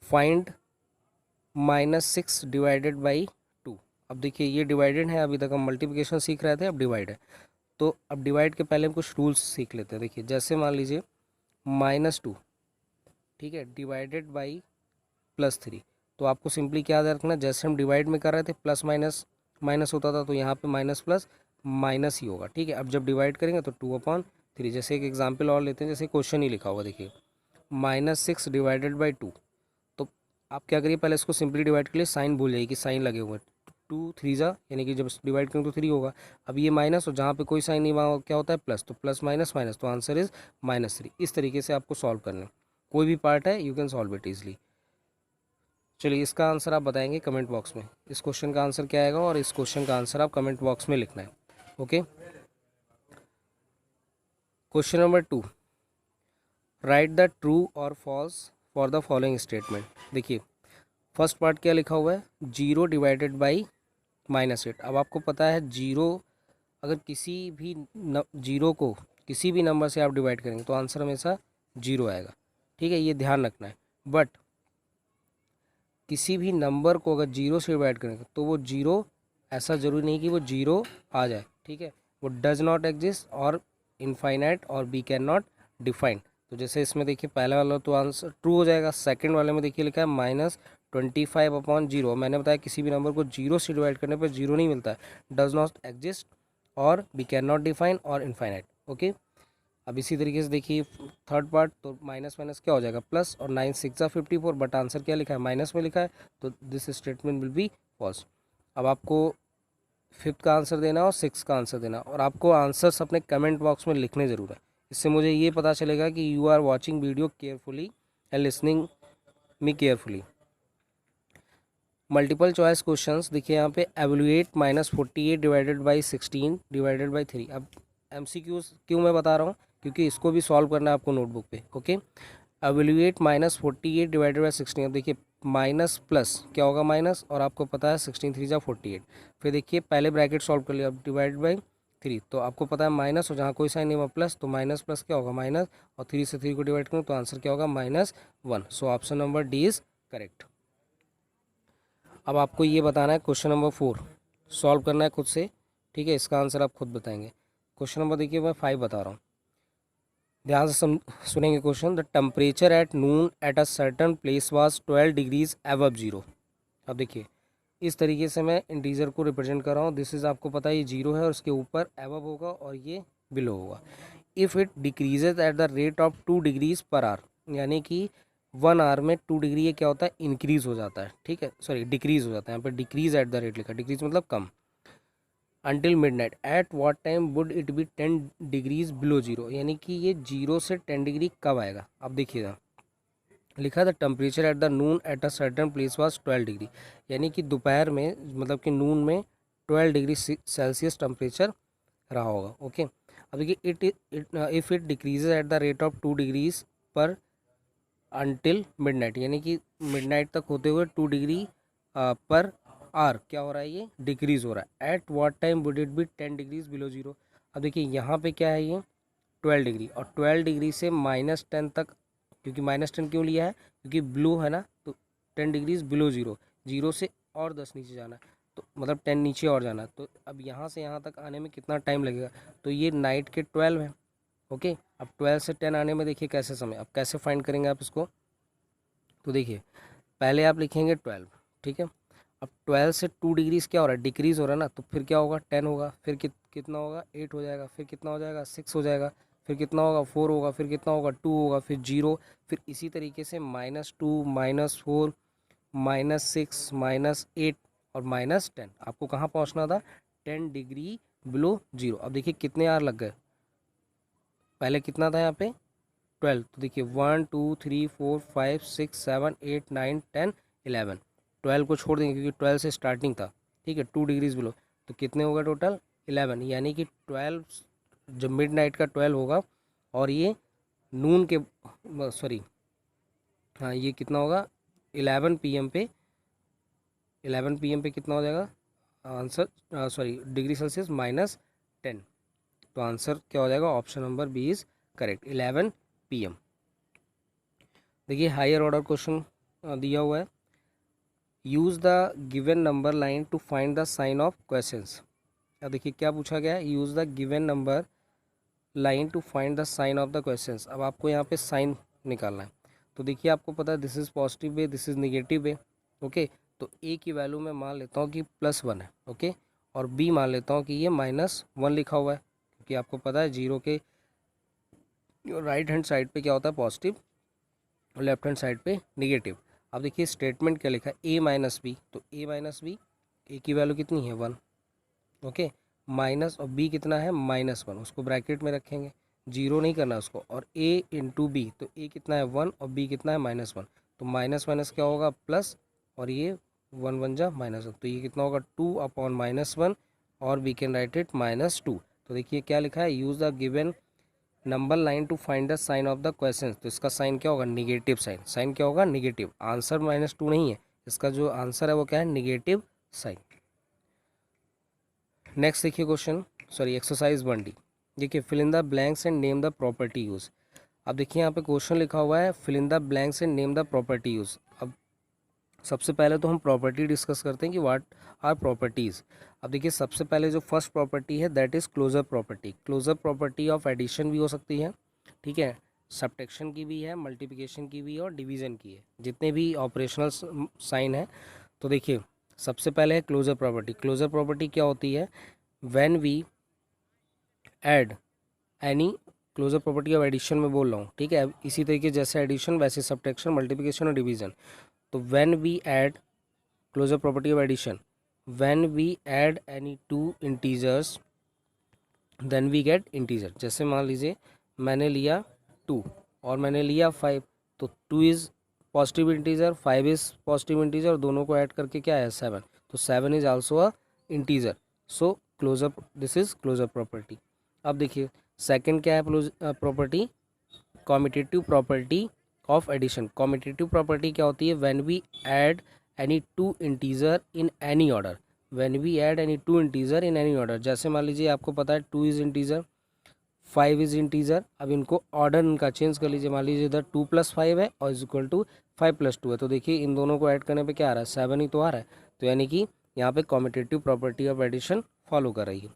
[SPEAKER 1] find -6 divided by 2। अब देखिए ये divided है, अभी तक हम multiplication सीख रहे थे, अब डिवाइड है। तो अब डिवाइड के पहले हम कुछ रूल्स सीख लेते हैं। देखिए जैसे मान लीजिए -2, ठीक है, डिवाइडेड बाई +3, तो आपको सिंपली क्या याद रखना, जैसे हम डिवाइड में कर रहे थे प्लस माइनस माइनस होता था, तो यहाँ पे माइनस प्लस माइनस ही होगा, ठीक है। अब जब डिवाइड करेंगे तो 2/3। जैसे एक एग्जांपल और लेते हैं, जैसे क्वेश्चन ही लिखा होगा, देखिए -6 डिवाइडेड बाई 2। तो आप क्या करिए, पहले इसको सिंपली डिवाइड के लिए साइन भूल जाइए कि साइन लगे हुए हैं, 2 3 जा, यानी कि जब डिवाइड करेंगे तो 3 होगा। अब ये माइनस, और जहाँ पे कोई साइन नहीं, वहाँ क्या होता है प्लस, तो प्लस माइनस माइनस, तो आंसर इज -3। इस तरीके से आपको सॉल्व करना है, कोई भी पार्ट है you can solve it easily. चलिए इसका आंसर आप बताएंगे कमेंट बॉक्स में, इस क्वेश्चन का आंसर क्या आएगा, और इस क्वेश्चन का आंसर आप कमेंट बॉक्स में लिखना है। Okay, question number 2, write the true और false for the following statement. देखिए फर्स्ट पार्ट क्या लिखा हुआ है, 0 डिवाइडेड बाई -8। अब आपको पता है 0, अगर किसी भी 0 को किसी भी नंबर से आप डिवाइड करेंगे तो आंसर हमेशा 0 आएगा, ठीक है, ये ध्यान रखना है। बट किसी भी नंबर को अगर 0 से डिवाइड करेंगे तो वो 0, ऐसा ज़रूरी नहीं कि वो 0 आ जाए, ठीक है, वो डज नॉट एग्जिस्ट और इनफाइनाइट और बी कैन नॉट डिफाइन। तो जैसे इसमें देखिए पहले वाला तो आंसर ट्रू हो जाएगा, सेकंड वाले में देखिए लिखा है -25/0। मैंने बताया किसी भी नंबर को 0 से डिवाइड करने पर 0 नहीं मिलता है, डज नॉट एग्जिस्ट और बी कैन नॉट डिफाइन और इनफाइनाइट। ओके, अब इसी तरीके से देखिए थर्ड पार्ट, तो माइनस माइनस क्या हो जाएगा प्लस, और 9 6 54, बट आंसर क्या लिखा है, माइनस में लिखा है, तो this statement will be false. अब आपको फिफ्थ का आंसर देना और सिक्स का आंसर देना, और आपको आंसर्स अपने कमेंट बॉक्स में लिखने ज़रूर है, इससे मुझे ये पता चलेगा कि you are watching video carefully and listening me carefully. Multiple choice questions, देखिए यहाँ पे evaluate -48 divided by 16 divided by 3। अब MCQs क्यों मैं बता रहा हूँ, क्योंकि इसको भी सॉल्व करना है आपको नोटबुक पे। Okay, evaluate -48 divided by 16। अब देखिए माइनस प्लस क्या होगा माइनस, और आपको पता है 16 3 जा 48। फिर देखिए पहले ब्रैकेट सॉल्व कर लिया, अब डिवाइड बाई 3, तो आपको पता है माइनस, और जहाँ कोई साइन नहीं हुआ प्लस, तो माइनस प्लस क्या होगा माइनस, और 3 से 3 को डिवाइड करूँ तो आंसर क्या होगा -1। So option number D is correct. अब आपको ये बताना है क्वेश्चन नंबर 4 सॉल्व करना है खुद से, ठीक है, इसका आंसर आप खुद बताएंगे। क्वेश्चन नंबर देखिए मैं 5 बता रहा हूँ, ध्यान से सुनेंगे question. The temperature at noon at a certain place was 12 degrees above zero. अब देखिए इस तरीके से मैं इंटीजर को रिप्रेजेंट कर रहा हूँ। दिस इज़ आपको पता है ये जीरो है और उसके ऊपर अबव होगा और ये बिलो होगा। If it decreases eight the rate of 2 degrees per hour, यानी कि 1 आवर में 2 डिग्री ये क्या होता है, इंक्रीज़ हो जाता है, ठीक है, सॉरी डिक्रीज़ हो जाता है, यहाँ पर डिक्रीज एट द रेट लिखा, डिक्रीज मतलब कम। Until midnight at what time would it be 10 degrees below zero, यानी कि ये जीरो से 10 डिग्री कब आएगा। अब देखिएगा लिखा था temperature at the Noon at a certain place was 12 degree, यानी कि दोपहर में मतलब कि नून में 12 डिग्री सेल्सियस टेम्परेचर रहा होगा। ओके, अब देखिए if it decreases eight the rate of 2 degrees पर अंटिल मिडनाइट, यानी कि मिडनाइट तक होते हुए 2 डिग्री पर आर क्या हो रहा है, ये डिक्रीज हो रहा है। Eight what time would it be 10 degrees below zero. अब देखिए यहाँ पे क्या है, ये 12 डिग्री, और 12 डिग्री से -10 तक, क्योंकि -10 क्यों लिया है, क्योंकि ब्लू है ना, तो 10 डिग्रीज बिलो जीरो, जीरो से और 10 नीचे जाना है, तो मतलब 10 नीचे और जाना है। तो अब यहाँ से यहाँ तक आने में कितना टाइम लगेगा, तो ये नाइट के 12 है। ओके, अब 12 से 10 आने में देखिए कैसे समय, अब कैसे फाइंड करेंगे आप इसको, तो देखिए पहले आप लिखेंगे 12, ठीक है। अब 12 से 2 डिग्रीज क्या हो रहा है, डिक्रीज हो रहा है ना, तो फिर क्या होगा 10 होगा, फिर कितना होगा 8 हो जाएगा, फिर कितना हो जाएगा 6 हो जाएगा, फिर कितना होगा 4 होगा, फिर कितना होगा 2 होगा, फिर 0, फिर इसी तरीके से -2 -4 -6 -8 और -10, आपको कहाँ पहुँचना था, 10 डिग्री बिलो जीरो। अब देखिए कितने आर लग गए, पहले कितना था यहाँ पे 12, तो देखिए 1 2 3 4 5 6 7 8 9 10 11, 12 को छोड़ देंगे क्योंकि 12 से स्टार्टिंग था, ठीक है, 2 डिग्रीज बिलो, तो कितने होगा टोटल 11, यानी कि 12 जब मिड नाइट का 12 होगा और ये नून के सॉरी हाँ ये कितना होगा 11 PM पे, 11 PM पे कितना हो जाएगा आंसर, सॉरी डिग्री सेल्सियस -10, तो आंसर क्या हो जाएगा, option number B is correct 11 PM। देखिए हायर ऑर्डर क्वेश्चन दिया हुआ है, use the given number line to find the sign of questions. अब देखिए क्या पूछा गया है, use the given number line to find the sign of the questions. अब आपको यहाँ पे साइन निकालना है, तो देखिए आपको पता है this is positive way, this is negative way. Okay, तो ए की वैल्यू मैं मान लेता हूँ कि +1 है, ओके, और बी मान लेता हूँ कि ये -1 लिखा हुआ है, क्योंकि आपको पता है जीरो के राइट हैंड साइड पे क्या होता है पॉजिटिव और लेफ्ट हैंड साइड पे निगेटिव। अब देखिए स्टेटमेंट क्या लिखा है, a-b, तो a-b, ए की वैल्यू कितनी है 1, ओके, माइनस और b कितना है -1, उसको ब्रैकेट में रखेंगे, जीरो नहीं करना उसको, और a इंटू बी, तो a कितना है 1 और b कितना है -1, तो माइनस माइनस क्या होगा प्लस, और ये 1 1 जा -1, तो ये कितना होगा 2/-1, और वी कैन राइट इट -2। तो देखिए क्या लिखा है, use the given number line to find the sign of the question, तो इसका साइन क्या होगा निगेटिव साइन, साइन क्या होगा निगेटिव, आंसर -2 नहीं है, इसका जो आंसर है वो क्या है निगेटिव साइन। नेक्स्ट देखिए क्वेश्चन, सॉरी एक्सरसाइज 1D, देखिए fill in the blanks and name the property use. अब देखिए यहाँ पे क्वेश्चन लिखा हुआ है fill in the blanks and name the property use. अब सबसे पहले तो हम प्रॉपर्टी डिस्कस करते हैं कि व्हाट आर प्रॉपर्टीज़। अब देखिए सबसे पहले जो फर्स्ट प्रॉपर्टी है that is closure property. Closure property of addition भी हो सकती है, ठीक है, सब्ट्रैक्शन की भी है, मल्टीप्लिकेशन की भी है और डिवीज़न की है, जितने भी ऑपरेशनल साइन है। तो देखिए सबसे पहले है क्लोजर प्रॉपर्टी। क्लोजर प्रॉपर्टी क्या होती है, when we add any, closure property of addition में बोल रहा हूँ, ठीक है, इसी तरीके जैसे एडिशन वैसे सब्ट्रैक्शन, मल्टीप्लिकेशन और डिवीज़न। तो when we add, closure property of addition, when we add any two integers then we get integer. जैसे मान लीजिए मैंने लिया 2 और मैंने लिया 5, तो 2 is positive integer, 5 is positive integer, दोनों को ऐड करके क्या है 7, तो 7 is also a integer. So closure, this is closure property. अब देखिए सेकंड क्या है property, commutative property of addition. Commutative property क्या होती है, when we add any two integer in any order, when we add any two integer in any order. जैसे मान लीजिए आपको पता है 2 इज इंटीजर, 5 इज इंटीजर। अब इनको ऑर्डर इनका चेंज कर लीजिए, मान लीजिए इधर 2 + 5 है और इज इक्वल टू 5 + 2 है, तो देखिए इन दोनों को ऐड करने पे क्या आ रहा है, 7 ही तो आ रहा है। तो यानी कि यहाँ पे commutative property of addition follow कर रही है।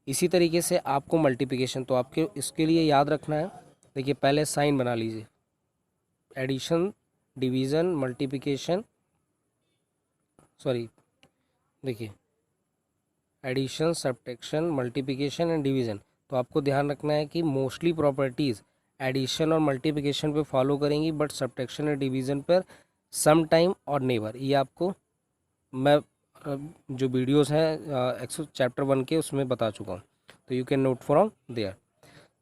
[SPEAKER 1] इसी तरीके से आपको मल्टीप्लिकेशन, तो आपके इसके लिए याद रखना है, देखिए पहले साइन बना लीजिए, एडिशन, डिवीज़न, मल्टीप्लिकेशन, सॉरी देखिए addition, subtraction, multiplication and division. तो आपको ध्यान रखना है कि मोस्टली प्रॉपर्टीज़ एडिशन और मल्टीप्लिकेशन पे फॉलो करेंगी, बट सब्ट्रैक्शन और डिवीज़न पर सम टाइम और नेवर। ये आपको मैं जो वीडियोस हैं चैप्टर 1 के उसमें बता चुका हूँ, तो you can note from there.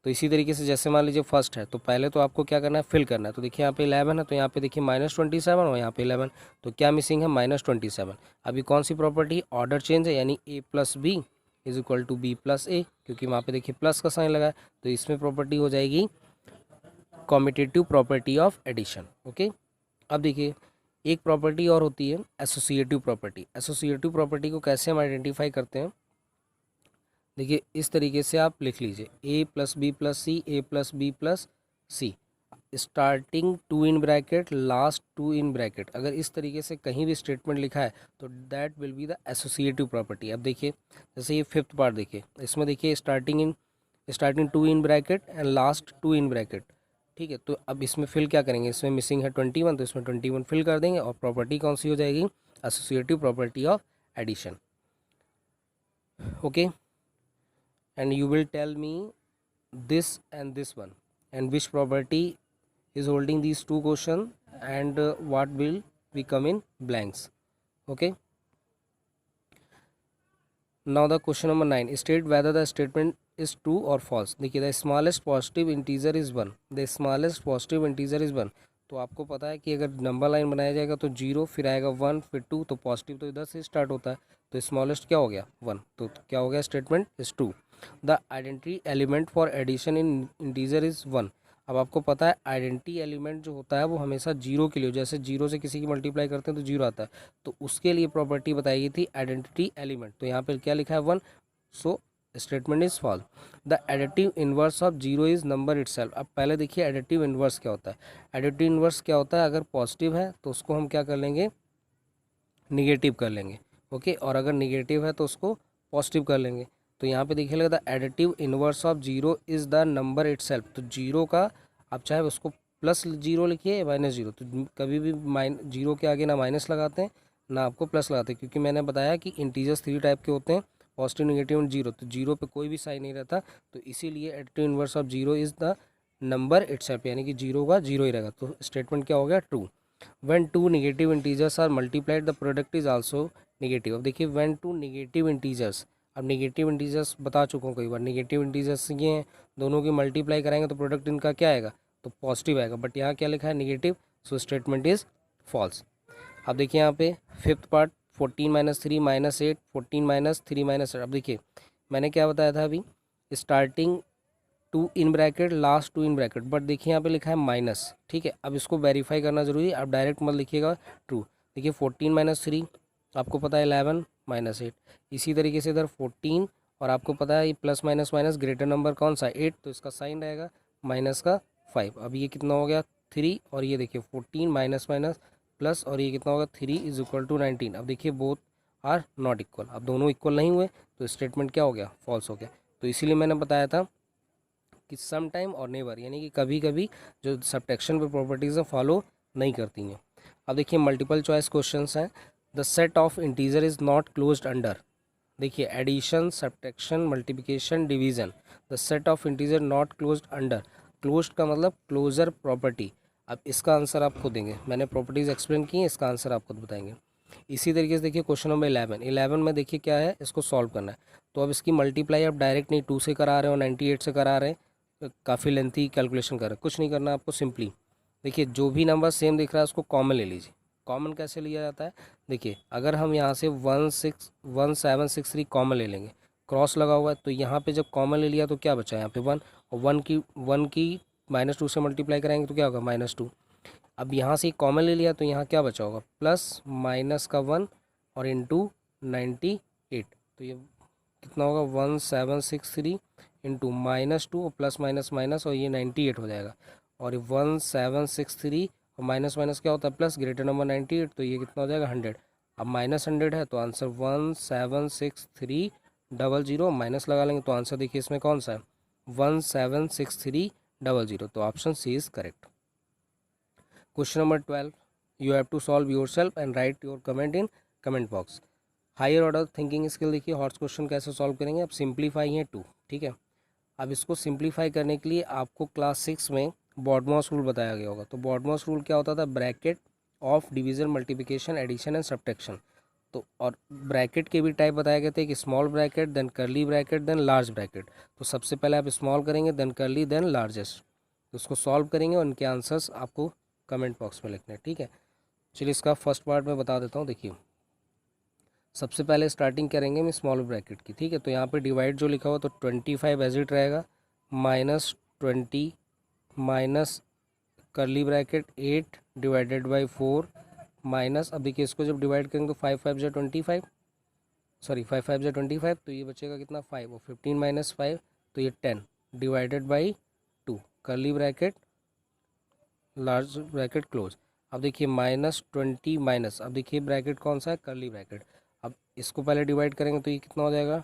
[SPEAKER 1] तो इसी तरीके से जैसे मान लीजिए फर्स्ट है, तो पहले तो आपको क्या करना है, फिल करना है। तो देखिए यहाँ पे 11 है, तो यहाँ पे देखिए -27 और यहाँ पे 11, तो क्या मिसिंग है, -27। अभी कौन सी प्रॉपर्टी, ऑर्डर चेंज है, यानी a + b is equal to b + a, क्योंकि वहाँ पे देखिए प्लस का साइन लगा है, तो इसमें प्रॉपर्टी हो जाएगी commutative property of addition. Okay, अब देखिए एक प्रॉपर्टी और होती है एसोसिएटिव प्रॉपर्टी। एसोसिएटिव प्रॉपर्टी को कैसे हम आइडेंटिफाई करते हैं, देखिए इस तरीके से आप लिख लीजिए, a + b + c, a + b + c, starting 2 in bracket, last 2 in bracket. अगर इस तरीके से कहीं भी स्टेटमेंट लिखा है तो that will be the associative property. अब देखिए जैसे ये 5th पार्ट देखिए, इसमें देखिए starting 2 in bracket and last 2 in bracket, ठीक है। तो अब इसमें फिल क्या करेंगे, इसमें मिसिंग है 21, तो इसमें 21 फिल कर देंगे और प्रॉपर्टी कौन सी हो जाएगी, associative property of addition. Okay, and you will tell me this and this one and which property is holding these two question and what will be come in blanks. Okay, now the question number 9, state whether the statement is true or false। देखिए the smallest positive integer is 1, the smallest positive integer is 1। तो आपको पता है कि अगर number line बनाया जाएगा तो 0 फिर आएगा 1 फिर 2, तो पॉजिटिव तो इधर से स्टार्ट होता है, तो स्मॉलेस्ट क्या हो गया 1, तो क्या हो गया, statement is true. The identity element for addition in integer is 1। अब आपको पता है आइडेंटिटी एलिमेंट जो होता है वो हमेशा 0 के लिए, जैसे 0 से किसी की मल्टीप्लाई करते हैं तो 0 आता है, तो उसके लिए प्रॉपर्टी बताई गई थी आइडेंटिटी एलिमेंट। तो यहाँ पर क्या लिखा है 1, so statement is false. The additive inverse of 0 is number itself. अब पहले देखिए एडिटिव इन्वर्स क्या होता है। एडिटिव इन्वर्स क्या होता है, अगर पॉजिटिव है तो उसको हम क्या कर लेंगे, निगेटिव कर लेंगे। ओके, और अगर निगेटिव है तो उसको पॉजिटिव कर लेंगे। तो यहाँ पे देखिए the additive inverse of 0 is the number itself. तो 0 का आप चाहे उसको +0 लिखिए या -0, तो कभी भी 0 के आगे ना माइनस लगाते हैं ना आपको प्लस लगाते हैं, क्योंकि मैंने बताया कि इंटीजर्स 3 टाइप के होते हैं, पॉजिटिव, नेगेटिव एंड 0। तो 0 पे कोई भी साइन नहीं रहता, तो इसीलिए additive inverse of 0 is the number itself, यानी कि 0 का 0 ही रहेगा। तो स्टेटमेंट क्या हो गया, true. when two negative integers are multiplied the product is also negative। अब देखिए when two negative integers, अब नेगेटिव इंटीजर्स बता चुका हूँ कई बार, नेगेटिव इंटीजर्स ये हैं, दोनों की मल्टीप्लाई कराएंगे तो प्रोडक्ट इनका क्या आएगा, तो पॉजिटिव आएगा, बट यहाँ क्या लिखा है, negative, so statement is false. अब देखिए यहाँ पे 5th पार्ट, 14 - 3 - 8, 14 - 3 - 8। अब देखिए मैंने क्या बताया था अभी, starting 2 in bracket, last 2 in bracket, but देखिए यहाँ पे लिखा है माइनस, ठीक है। अब इसको वेरीफाई करना जरूरी है, आप डायरेक्ट मत लिखिएगा ट्रू। देखिए 14 - 3 आपको पता है 11 - 8, इसी तरीके से इधर 14, और आपको पता है ये plus minus minus greater number कौन सा 8, तो इसका साइन रहेगा माइनस का 5। अब ये कितना हो गया 3, और ये देखिए 14 माइनस माइनस प्लस, और ये कितना होगा 3 इज इक्वल टू 19। अब देखिए बोथ आर नॉट इक्वल, अब दोनों इक्वल नहीं हुए तो स्टेटमेंट क्या हो गया, फॉल्स हो गया। तो इसीलिए मैंने बताया था कि सम टाइम और नेवर, यानी कि कभी कभी जो सब्ट्रैक्शन पे प्रॉपर्टीज़ हैं फॉलो नहीं करती हैं। अब देखिए मल्टीपल चॉइस क्वेश्चंस हैं। The set of integer is not closed under, देखिए addition, subtraction, multiplication, division, the set of integer not closed under, closed का मतलब क्लोजर प्रॉपर्टी। अब इसका आंसर आप खुद देंगे, मैंने प्रॉपर्टीज़ एक्सप्लेन की हैं, इसका आंसर आप खुद बताएंगे। इसी तरीके से देखिए क्वेश्चन नंबर 11 में देखिए क्या है, इसको सॉल्व करना है। तो अब इसकी मल्टीप्लाई आप डायरेक्ट नहीं 2 से करा रहे हो, 98 से करा रहे हैं, काफ़ी लेंथी कैलकुलेशन कर रहे हैं, कुछ नहीं करना आपको, सिंपली देखिए जो भी नंबर सेम दिख रहा है उसको कॉमन ले लीजिए। कॉमन कैसे लिया जाता है, देखिए अगर हम यहाँ से 1763 कॉमन ले लेंगे, क्रॉस लगा हुआ है, तो यहाँ पे जब कॉमन ले लिया तो क्या बचा यहाँ पे 1, और 1 की -2 से मल्टीप्लाई कराएंगे तो क्या होगा -2। अब यहाँ से कॉमन ले लिया तो यहाँ क्या बचा होगा, प्लस माइनस का 1 और इंटू 98, तो ये कितना होगा 1763 इंटू -2 और प्लस माइनस माइनस, और ये 98 हो जाएगा। और 1763 और माइनस माइनस क्या होता है प्लस, ग्रेटर नंबर 98, तो ये कितना हो जाएगा 100। अब -100 है तो आंसर 176300, माइनस लगा लेंगे तो आंसर देखिए इसमें कौन सा है 176300, तो option C is correct. Question number 12, you have to solve your self and write your comment in comment box. Higher order thinking skill देखिए, हॉट्स क्वेश्चन कैसे सॉल्व करेंगे। अब सिंप्लीफाई है 2, ठीक है। अब इसको सिंप्लीफाई करने के लिए आपको क्लास 6 में बॉडमॉस रूल बताया गया होगा। तो बॉडमॉस रूल क्या होता था, bracket of division, multiplication, addition and subtraction. तो और ब्रैकेट के भी टाइप बताए गए थे कि small bracket, then curly bracket, then large bracket. तो सबसे पहले आप स्मॉल करेंगे, देन करली, देन लार्जेस्ट। तो उसको सॉल्व करेंगे और उनके आंसर्स आपको कमेंट बॉक्स में लिखने हैं, ठीक है। चलिए इसका फर्स्ट पार्ट मैं बता देता हूँ। देखिए सबसे पहले स्टार्टिंग करेंगे हम स्मॉल ब्रैकेट की, ठीक है। तो यहाँ पे डिवाइड जो लिखा हुआ तो 25 एज इट रहेगा, -20 माइनस करली ब्रैकेट 8 डिवाइडेड बाई 4 माइनस, अब देखिए इसको जब डिवाइड करेंगे तो 5 5 जो 25, सॉरी 5 5 जो 25, तो ये बचेगा कितना 5, और 15 माइनस 5 तो ये 10 डिवाइडेड बाई 2, करली ब्रैकेट लार्ज ब्रैकेट क्लोज। अब देखिए -20 माइनस, अब देखिए ब्रैकेट कौन सा है, करली ब्रैकेट। अब इसको पहले डिवाइड करेंगे तो ये कितना हो जाएगा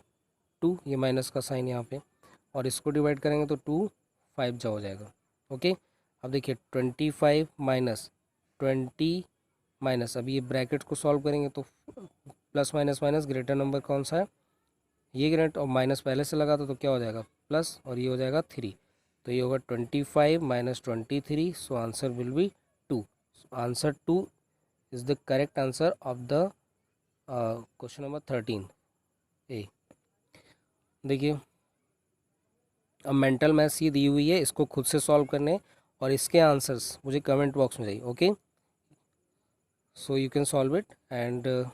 [SPEAKER 1] 2, ये माइनस का साइन यहाँ पे, और इसको डिवाइड करेंगे तो 2 5 जा हो जाएगा, ओके। अब देखिए 25 माइनस 20 माइनस, अब ये ब्रैकेट को सॉल्व करेंगे तो plus minus minus, greater number कौन सा है, ये ग्रेट, और माइनस पहले से लगा था तो क्या हो जाएगा प्लस, और ये हो जाएगा 3, तो ये होगा 25 minus 23, so answer will be 2। Answer 2 is the correct answer of the question number 13 ए। देखिए अब मेंटल मैथ्स ये दी हुई है, इसको खुद से सॉल्व करने और इसके आंसर्स मुझे कमेंट बॉक्स में चाहिए, okay. So you can solve it and अब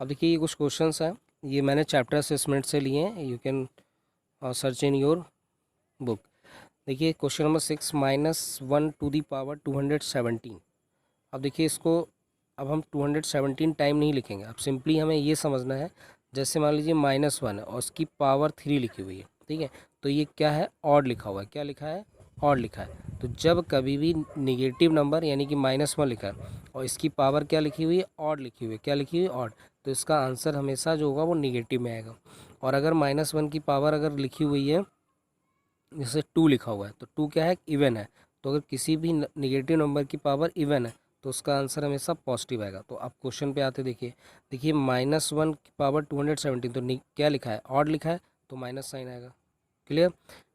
[SPEAKER 1] देखिए ये कुछ क्वेश्चंस हैं, ये मैंने चैप्टर असेसमेंट से लिए हैं, you can search in your book. देखिए question number 6, -1 to the power 217। अब देखिए इसको अब हम 217 टाइम नहीं लिखेंगे, अब सिंपली हमें ये समझना है, जैसे मान लीजिए -1 है और उसकी पावर 3 लिखी हुई है, ठीक है। तो ये क्या है, ऑड लिखा हुआ है, क्या लिखा है, ऑड लिखा है। तो जब कभी भी निगेटिव नंबर यानी कि -1 लिखा है और इसकी पावर क्या लिखी हुई है, ऑड लिखी हुई है, क्या लिखी हुई है, ऑड, तो इसका आंसर हमेशा जो होगा वो निगेटिव में आएगा। और अगर -1 की पावर अगर लिखी हुई है, जैसे 2 लिखा हुआ है, तो 2 क्या है, इवन है। तो अगर किसी भी निगेटिव नंबर की पावर इवन है तो उसका आंसर हमेशा पॉजिटिव आएगा। तो आप क्वेश्चन पे आते देखिए, देखिए -1 की पावर 217, तो क्या लिखा है, ऑड लिखा है, तो माइनस साइन आएगा, क्लियर।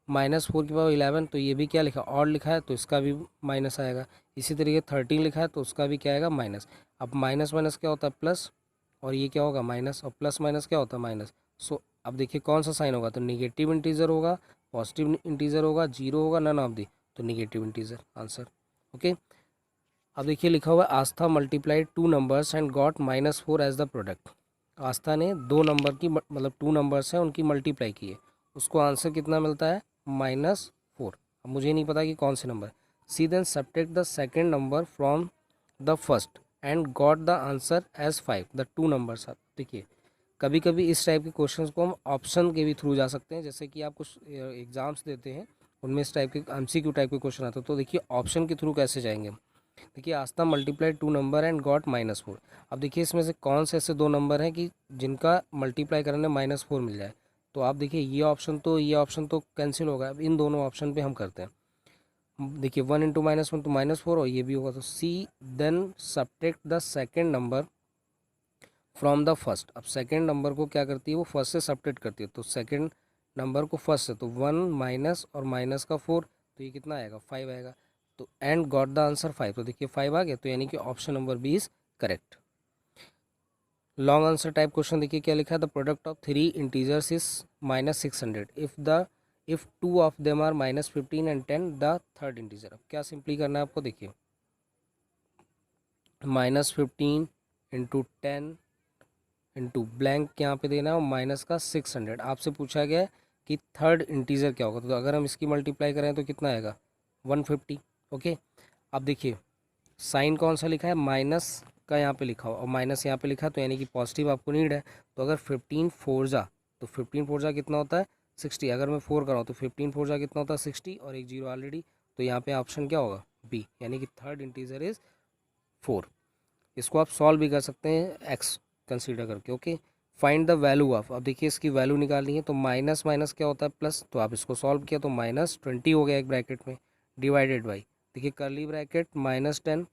[SPEAKER 1] -4 की पावर 11, तो ये भी क्या लिखा है, ऑड लिखा है, तो इसका भी माइनस आएगा। इसी तरीके 13 लिखा है तो उसका भी क्या आएगा, माइनस। अब माइनस माइनस क्या होता है, प्लस, और ये क्या होगा, माइनस, और प्लस माइनस क्या होता है, माइनस। सो अब देखिए कौन सा साइन होगा, तो निगेटिव इंटीजर होगा, पॉजिटिव इंटीजर होगा, जीरो होगा, नन ऑफ दी, तो निगेटिव इंटीजर आंसर, ओके। अब देखिए लिखा हुआ है Aastha multiplied 2 numbers and got -4 as the product. Aastha ने 2 नंबर की मतलब 2 नंबर्स हैं उनकी मल्टीप्लाई की है, उसको आंसर कितना मिलता है, -4। अब मुझे नहीं पता कि कौन से number. See then subtract the second number from the first and got the answer as 5, the 2 numbers are. देखिए कभी कभी इस टाइप के क्वेश्चंस को हम ऑप्शन के भी थ्रू जा सकते हैं, जैसे कि आप कुछ एग्जाम्स देते हैं उनमें इस टाइप के MCQ टाइप के क्वेश्चन आते हैं, तो देखिए ऑप्शन के थ्रू कैसे जाएंगे। देखिए आस्था मल्टीप्लाई 2 नंबर एंड गॉट -4। अब देखिए इसमें से कौन से ऐसे 2 नंबर हैं कि जिनका मल्टीप्लाई करने -4 मिल जाए। तो आप देखिए ये ऑप्शन तो कैंसिल होगा, अब इन दोनों ऑप्शन पे हम करते हैं। देखिए 1 इंटू -1 तो -4, और ये भी होगा, तो see then subtract the second number from the first. अब सेकेंड नंबर को क्या करती है, वो फर्स्ट से सब्ट्रैक्ट करती है, तो सेकेंड नंबर को फर्स्ट से, तो 1 माइनस और माइनस का 4, तो ये कितना आएगा, 5 आएगा। तो एंड गॉट द आंसर 5, तो देखिए 5 आ गया, तो यानी कि option number B is correct. Long answer type question देखिए क्या लिखा है, the product of 3 integers is -600 if 2 of them are -15 and 10 the third integer. अब क्या सिंपली करना है आपको, देखिए -15 इंटू 10 इंटू ब्लैंक यहाँ पे देना है, और माइनस का 600। आपसे पूछा गया है कि थर्ड इंटीजर क्या होगा, तो अगर हम इसकी मल्टीप्लाई करें तो कितना आएगा, 150, ओके। अब देखिए साइन कौन सा लिखा है, माइनस का यहाँ पे लिखा हुआ, और माइनस यहाँ पे लिखा है, तो यानी कि पॉजिटिव आपको नीड है। तो अगर 15 4 जा, तो 15 4 जा कितना होता है 60। अगर मैं 4 कराऊँ तो 15 4 जा कितना होता है 60 और एक जीरो ऑलरेडी, तो यहाँ पे ऑप्शन क्या होगा बी, यानी कि थर्ड इंटीजर इज़ 4। इसको आप सॉल्व भी कर सकते हैं एक्स कंसीडर करके। Okay, find the value of, अब देखिए इसकी वैल्यू निकालनी है तो माइनस माइनस क्या होता है प्लस, तो आप इसको सॉल्व किया तो -20 हो गया एक ब्रैकेट में, डिवाइडेड बाई, देखिए कर्ली ब्रैकेट -10।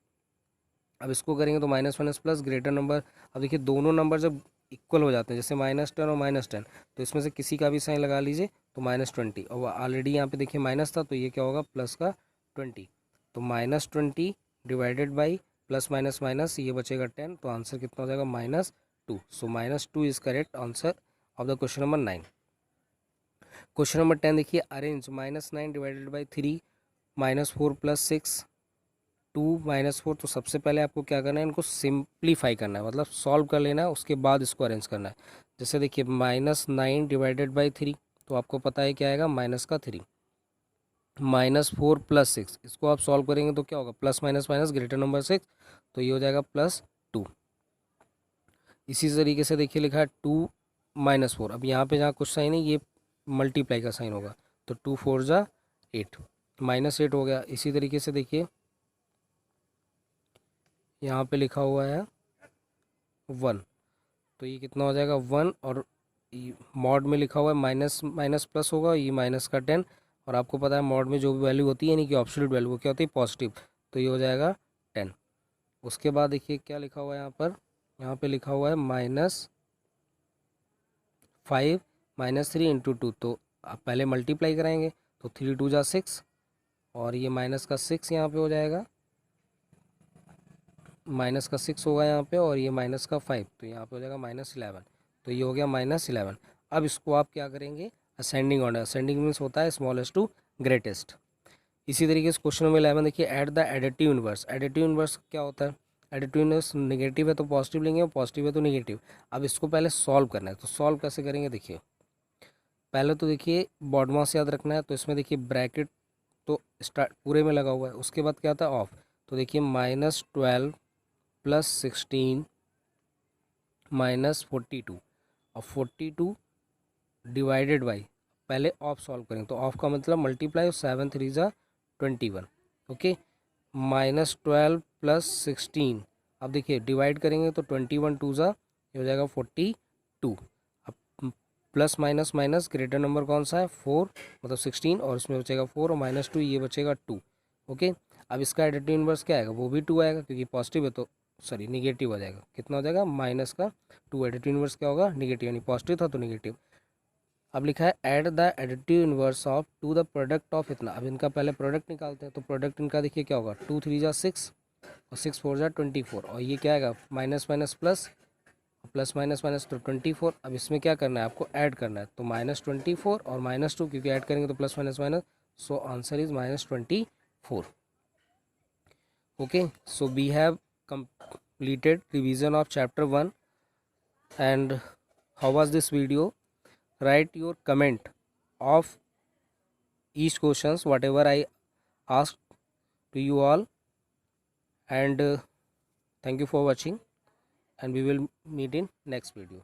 [SPEAKER 1] अब इसको करेंगे तो minus minus plus greater number. अब देखिए दोनों नंबर जब इक्वल हो जाते हैं, जैसे -10 और -10, तो इसमें से किसी का भी साइन लगा लीजिए तो -20, और ऑलरेडी यहाँ पे देखिए माइनस था तो ये क्या होगा प्लस का 20, तो -20 divided by plus minus minus, ये बचेगा 10, तो आंसर कितना हो जाएगा -2। सो -2 is correct answer of the question number 9। Question number 10 देखिए, अरेंज -9 डिवाइडेड बाई 3 -4 + 6 2 -4। तो सबसे पहले आपको क्या करना है, इनको सिंप्लीफाई करना है, मतलब सॉल्व कर लेना है, उसके बाद इसको अरेंज करना है। जैसे देखिए -9 डिवाइडेड बाई 3, तो आपको पता है क्या आएगा -3, -4 + 6, इसको आप सॉल्व करेंगे तो क्या होगा plus minus minus greater number 6, तो ये हो जाएगा +2। इसी तरीके से देखिए लिखा है 2 -4, अब यहाँ पे जहाँ कुछ साइन है ये मल्टीप्लाई का साइन होगा, तो 2 4 जा 8, -8 हो गया। इसी तरीके से देखिए यहाँ पे लिखा हुआ है 1, तो ये कितना हो जाएगा 1, और मॉड में लिखा हुआ है माइनस माइनस प्लस होगा, ये -10, और आपको पता है मॉड में जो भी वैल्यू होती है यानी कि एब्सोल्यूट वैल्यू वो क्या होती है पॉजिटिव, तो ये हो जाएगा 10। उसके बाद देखिए क्या लिखा हुआ है यहाँ पे लिखा हुआ है -5 -3 × 2, तो आप पहले मल्टीप्लाई कराएंगे तो 3 2 जा 6, और ये माइनस का 6 यहाँ पे हो जाएगा, माइनस का 6 होगा यहाँ पे, और ये माइनस का 5, तो यहाँ पे हो जाएगा -11, तो ये हो गया -11। अब इसको आप क्या करेंगे असेंडिंग ऑर्डर, असेंडिंग मीन्स होता है स्मॉलेस्ट टू ग्रेटेस्ट। इसी तरीके से क्वेश्चन नंबर 11 देखिए, add the additive inverse. Additive inverse क्या होता है, एडिटिव इनवर्स नेगेटिव है तो पॉजिटिव लेंगे और पॉजिटिव है तो नेगेटिव। अब इसको पहले सॉल्व करना है, तो सॉल्व कैसे करेंगे देखिए, पहले तो देखिए बॉडमास याद रखना है, तो इसमें देखिए ब्रैकेट तो स्टार्ट पूरे में लगा हुआ है, उसके बाद क्या आता है ऑफ, तो देखिए -12 + 16 -42, और 42 डिवाइडेड बाई, पहले ऑफ सॉल्व करें तो ऑफ का मतलब मल्टीप्लाई, 7 3 जा 21, ओके, -12 + 16, अब देखिए डिवाइड करेंगे तो 21 2 जा, ये हो जाएगा 42। अब plus minus minus greater number कौन सा है 4, मतलब 16, और इसमें बचेगा 4 और -2 ये बचेगा 2, ओके। अब इसका एडिटिव इनवर्स क्या आएगा, वो भी 2 आएगा क्योंकि पॉजिटिव है, तो सॉरी निगेटिव आ जाएगा, कितना हो जाएगा -2। एडिटिव इनवर्स क्या होगा नेगेटिव, यानी पॉजिटिव था तो नेगेटिव। अब लिखा है add the additive inverse of to the product of इतना, अब इनका पहले प्रोडक्ट निकालते हैं, तो प्रोडक्ट इनका देखिए क्या होगा 2 3 जा 6 और 6 4 जा 24, और ये क्या आएगा minus minus plus, plus minus minus तो 24। अब इसमें क्या करना है आपको ऐड करना है, तो -24 और -2 क्योंकि ऐड करेंगे तो plus minus minus, so answer is -24। okay, so we have completed revision of chapter 1, and how was this video? Write your comment of each questions whatever I asked to you all, and thank you for watching, and we will meet in next video.